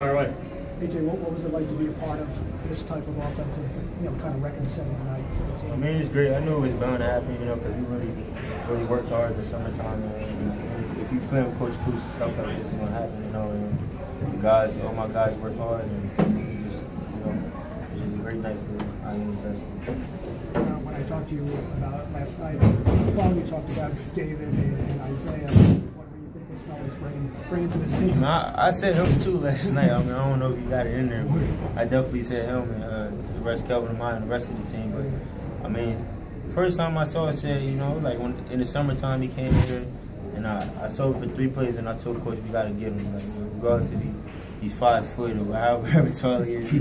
All right. AJ, what was it like to be a part of this type of offensive, kind of record-setting night for the team? I mean, it's great. I knew it was bound to happen, because we really worked hard in the summertime. And if you play with Coach Cruz, stuff like this is gonna happen, And the guys, all my guys work hard, and we just, it's just a great night for Iona basketball. When I talked to you about last night, you talked about David and Isaiah. Bring to this team. I said him too last night. I don't know if you got it in there, but I definitely said him and the rest, Kelvin and mine, and the rest of the team. But first time I saw it, said like when in the summertime he came here, and I saw it for 3 plays, and I told Coach we gotta get him. Like regardless if he's 5 foot or however tall he is, he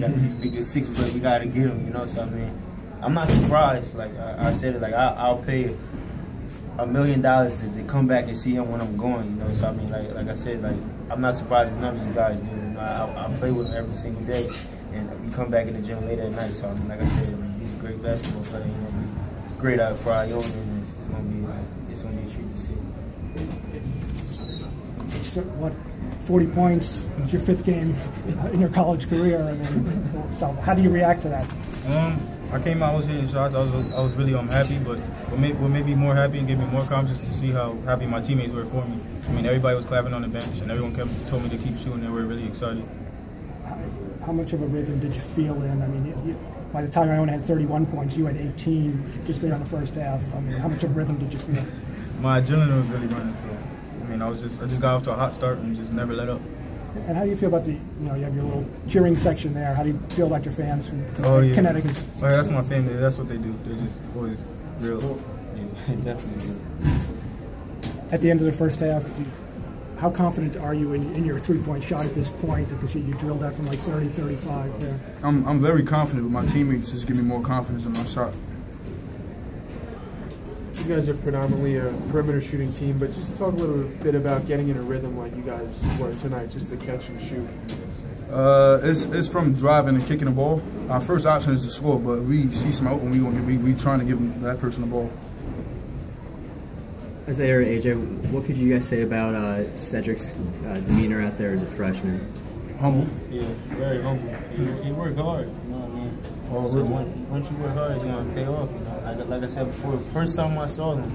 gets 6 foot, we gotta get him. So I'm not surprised. Like I said it, like I'll pay $1 million to come back and see him when I'm going, So like I said, like I'm not surprised if none of these guys do. I play with him every single day, and we come back in the gym late at night. So like I said, he's a great basketball player. He's great out for Iona, and it's gonna be a treat to see. So, what, 40 points? It's your 5th game in your college career. So how do you react to that? I came out, I was hitting shots. I was really happy, but what made me more happy and gave me more confidence to see how happy my teammates were for me. Everybody was clapping on the bench, and everyone told me to keep shooting. They were really excited. How much of a rhythm did you feel in? By the time Iona had 31 points, you had 18 just there on the first half. How much of a rhythm did you feel? My adrenaline was really running, so I just got off to a hot start and just never let up. And how do you feel about you have your little cheering section there. How do you feel about your fans from Connecticut? Oh, yeah, that's my family. That's what they do. They're just always real. Yeah, definitely. At the end of the first half, how confident are you in your 3-point shot at this point? Because you drilled that from like 30, 35 there. I'm very confident with my teammates. Just give me more confidence in my shot. You guys are predominantly a perimeter shooting team, but just talk a little bit about getting in a rhythm like you guys were tonight, just the catch and shoot. It's from driving and kicking the ball. Our first option is to score, but we see some open, we trying to give that person the ball. Isaiah or AJ, what could you guys say about Cedric's demeanor out there as a freshman? Humble. Yeah, very humble. He worked hard, So once you work hard, it's going to pay off, Like I said before, the first time I saw him,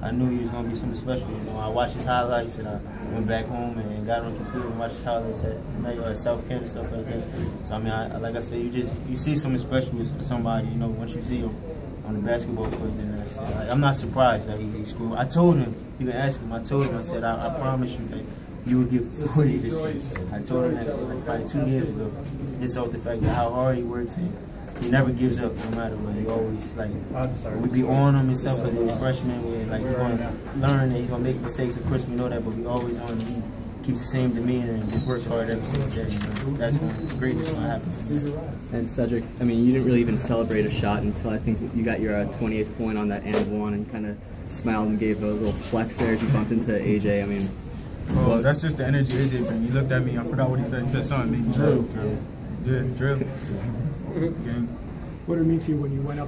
I knew he was going to be something special, I watched his highlights, and I went back home and got on the computer and watched his highlights at South Ken and stuff like that. So, like I said, you see something special with somebody, once you see him on the basketball court, then I'm not surprised that he scored. I told him, even asked him, I said, I promise you that you would get 40 this year. I told him that like probably 2 years ago. Just off the fact that how hard he works, and he never gives up no matter what. He always we be on him and stuff, but he's a freshman, we're going to learn that he's going to make mistakes. Of course, we know that, but we always on him. He keeps the same demeanor and just works hard every single day. That's when greatness going to happen. And Cedric, you didn't really even celebrate a shot until I think you got your 28th point on that and one, and kind of smiled and gave a little flex there as you bumped into AJ. Oh, that's just the energy AJ brings. He looked at me, I forgot what he said. He said something, maybe drill. Yeah, drill. Game. What did it mean to you when you went up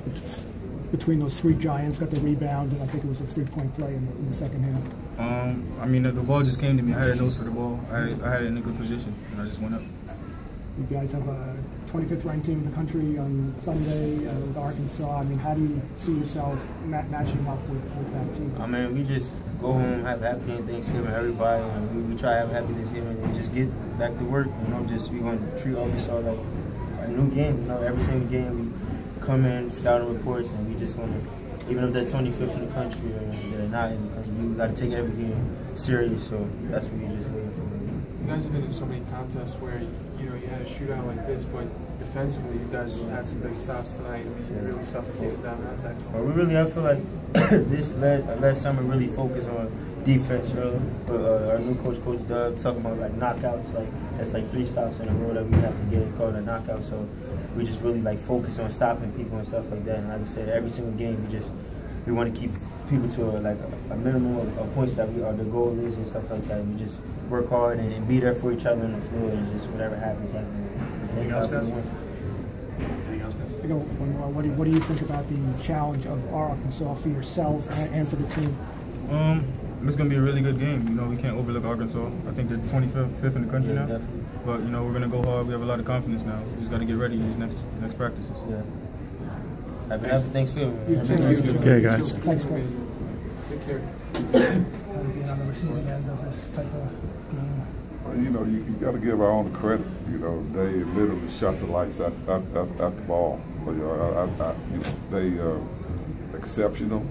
between those 3 giants, got the rebound, and I think it was a 3-point play in the second half? The ball just came to me. I had a nose for the ball. I had it in a good position, and I just went up. You guys have a 25th ranked team in the country on Sunday with Arkansas. How do you see yourself matching up with that team? We just go home, have a happy Thanksgiving, everybody, and we try to have a happy Thanksgiving and just get back to work. We're going to treat Arkansas like a new game. Every single game we come in, scouting reports, and we just want to, even if they're 25th in the country or they're not in the country, we got to take every game serious. So that's what we just waiting for. You guys have been in so many contests where you had a shootout like this, but defensively you guys had some big stops tonight. You really suffocated them. How's that going? I feel like this last summer really focused on defense. Our new coach Doug, talking about knockouts. That's 3 stops in a row that we have to get called a knockout. So we just really focus on stopping people and stuff like that. And like I said, every single game we want to keep people to a minimum of points that the goal is and stuff like that. We just work hard and be there for each other on the floor, and just whatever happens. Anything else, guys? What do you think about the challenge of Arkansas for yourself and for the team? It's going to be a really good game. We can't overlook Arkansas. I think they're 25th in the country now. Definitely. But you know, we're gonna go hard. We have a lot of confidence now. We just gotta get ready these next practices. Yeah. Happy Thanksgiving. Okay, guys. Thanks, Greg. Take care. Being on the receiving end of this type of game. Well, you know, you got to give our own credit. You know, they literally shut the lights out the ball. But, they exceptional.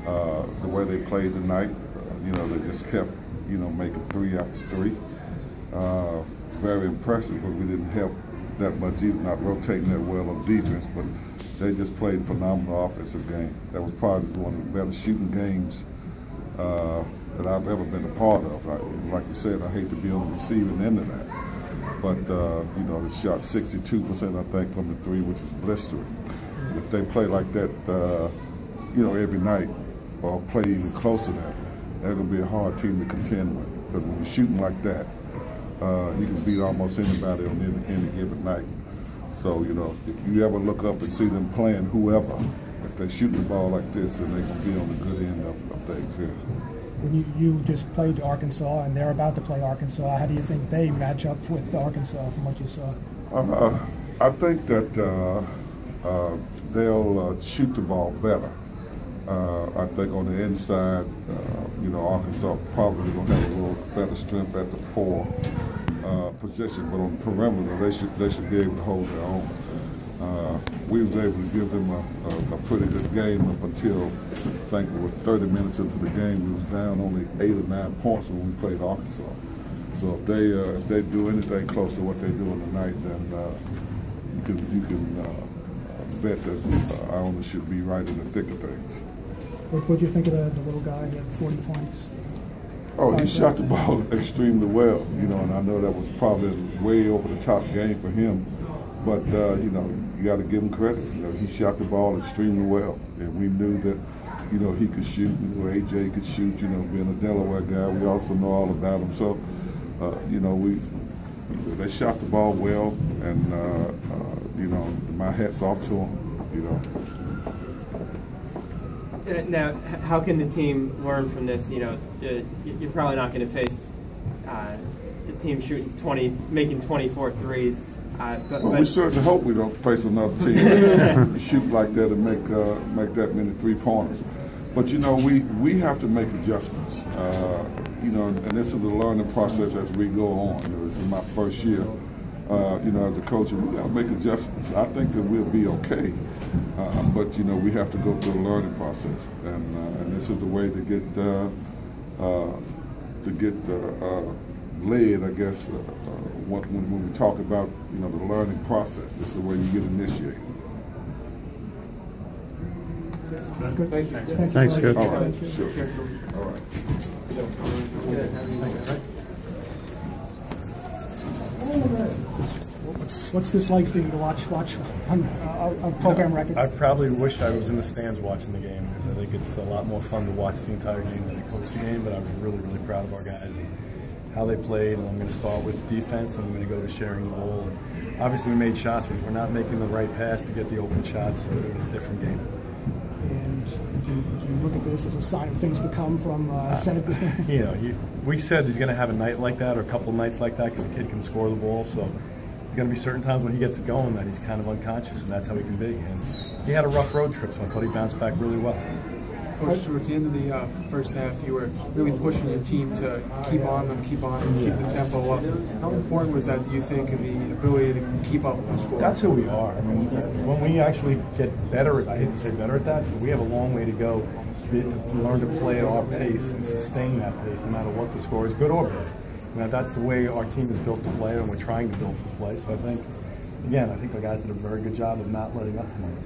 The way they played tonight, they just kept, making 3 after 3. Very impressive, but we didn't help that much either, not rotating that well on defense, but they just played a phenomenal offensive game. That was probably one of the better shooting games that I've ever been a part of. Like you said, I hate to be on the receiving end of that. But, they shot 62%, I think, from the 3, which is blistering. And if they play like that, every night, or play even close to that, they're going to be a hard team to contend with. Because when you're shooting like that, you can beat almost anybody on any given night. So, if you ever look up and see them playing whoever, if they shoot the ball like this, then they're going to be on the good end of things here. When you just played Arkansas, and they're about to play Arkansas, how do you think they match up with Arkansas from what you saw? I think that they'll shoot the ball better. I think on the inside, Arkansas probably going to have a little better strength at the 4 position, but on the perimeter, they should be able to hold their own. We was able to give them a pretty good game up until, I think, we were 30 minutes into the game. We was down only 8 or 9 points when we played Arkansas. So if they do anything close to what they're doing tonight, then you can bet that Iona should be right in the thick of things. What do you think of the little guy? He had 40 points. Oh, he shot the ball extremely well, and I know that was probably a way over the top game for him. But, you got to give him credit. He shot the ball extremely well. And we knew that, he could shoot. We knew AJ could shoot, being a Delaware guy. We also know all about him. So, they shot the ball well. And, my hat's off to them, Now, how can the team learn from this? You're probably not going to face the team making 24 threes. But we certainly hope we don't face another team that shoot like that and make that many 3-pointers. But we have to make adjustments. And this is a learning process as we go on. This is my first year. As a coach, we got to make adjustments. I think that we'll be okay, but we have to go through a learning process, and this is the way to get led, I guess. When we talk about the learning process, this is the way you get initiated. Thank you. Thanks, Coach. All right, sure. All right. What's this like for you to watch on a program record? I probably wish I was in the stands watching the game, because I think it's a lot more fun to watch the entire game than to coach the game. But I was really, really proud of our guys and how they played. And I'm going to start with defense, and I'm going to go to sharing the ball. And obviously, we made shots, but if we're not making the right pass to get the open shots, so it's a different game. And do you look at this as a sign of things to come from Senate? We said he's going to have a night like that or a couple nights like that because the kid can score the ball. So there's going to be certain times when he gets it going that he's kind of unconscious, and that's how he can be. And he had a rough road trip, so I thought he bounced back really well. Coach, towards the end of the first half, you were really pushing your team to keep on them, keep the tempo up. How important was that, do you think, in the ability to keep up with the score? That's who we are. I mean, when we actually get better, I hate to say better at that, but we have a long way to go to learn to play at our pace and sustain that pace, no matter what the score is, good or bad. That's the way our team is built to play, and we're trying to build to play. So I think the guys did a very good job of not letting up tonight.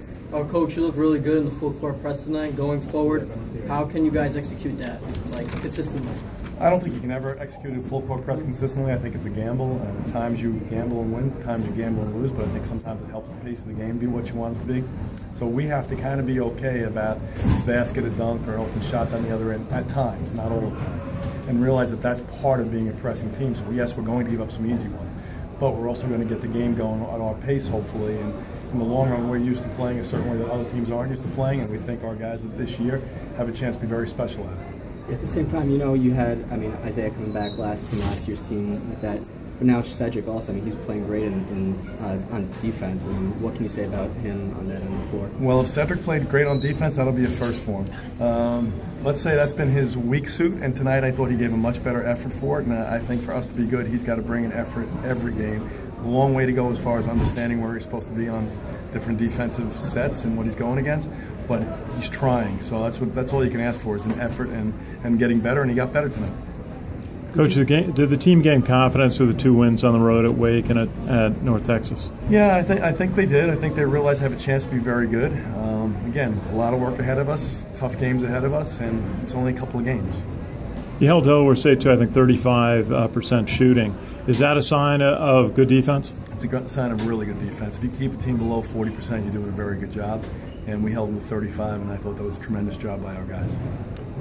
Coach, you look really good in the full court press tonight. Going forward, how can you guys execute that, consistently? I don't think you can ever execute a full court press consistently. I think it's a gamble, and at times you gamble and win, at times you gamble and lose, but I think sometimes it helps the pace of the game be what you want it to be. So we have to kind of be okay about basket, a dunk, or an open shot on the other end at times, not all the time, and realize that that's part of being a pressing team. So yes, we're going to give up some easy ones, but we're also going to get the game going at our pace, hopefully, and in the long run, we're used to playing a certain way that other teams aren't used to playing, and we think our guys this year have a chance to be very special at it. At the same time, you had, Isaiah coming back from last year's team with that But now Schradrac also, I mean, he's playing great on defense. I mean, what can you say about him on that end of the floor? Well, if Schradrac played great on defense, that'll be a first for him. Let's say that's been his weak suit, and tonight I thought he gave a much better effort for it. And I think for us to be good, he's got to bring an effort every game. A long way to go as far as understanding where he's supposed to be on different defensive sets and what he's going against. But he's trying, so that's all you can ask for is an effort and getting better. And he got better tonight. Coach, did the team gain confidence with the 2 wins on the road at Wake and at North Texas? Yeah, I think they did. I think they realized they have a chance to be very good. Again, a lot of work ahead of us, tough games ahead of us, and it's only a couple of games. You held Delaware State to, I think, 35% shooting. Is that a sign of good defense? It's a good sign of really good defense. If you keep a team below 40%, you're doing a very good job. And we held them to 35, and I thought that was a tremendous job by our guys.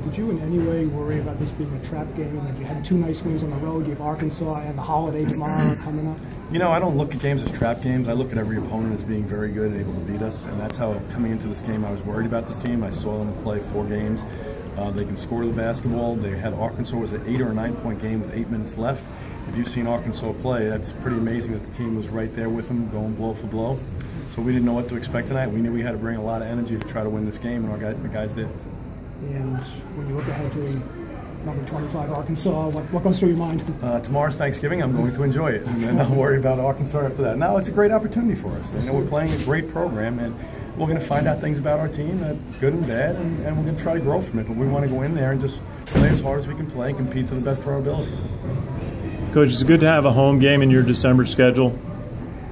Did you in any way worry about this being a trap game? Like you had 2 nice wins on the road, you have Arkansas and the holiday tomorrow coming up. You know, I don't look at games as trap games. I look at every opponent as being very good and able to beat us, and that's how coming into this game I was worried about this team. I saw them play 4 games. They can score the basketball. They had Arkansas was an 8 or 9 point game with 8 minutes left. If you've seen Arkansas play, that's pretty amazing that the team was right there with them, going blow for blow. So we didn't know what to expect tonight. We knew we had to bring a lot of energy to try to win this game, and the guys did. And when you look ahead to number 25 Arkansas, what goes through your mind? Tomorrow's Thanksgiving. I'm going to enjoy it, and then I'll worry about Arkansas after that. Now it's a great opportunity for us. You know, we're playing a great program, and we're going to find out things about our team, good and bad, and we're going to try to grow from it. But we want to go in there and just play as hard as we can play and compete to the best of our ability. Coach, it's good to have a home game in your December schedule.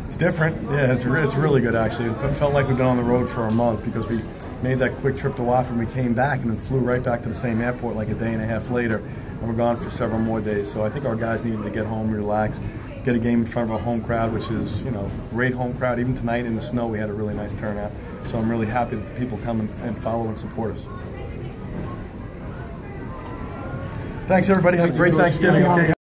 It's different. Yeah, it's really good, actually. It felt like we've been on the road for a month because we made that quick trip to Wofford. We came back and then flew right back to the same airport like a day and a half later, and we're gone for several more days. So I think our guys needed to get home, relax, get a game in front of a home crowd, which is, you know, great home crowd. Even tonight in the snow, we had a really nice turnout. So I'm really happy that the people come and follow and support us. Thanks, everybody. Have a great Thanksgiving. Okay.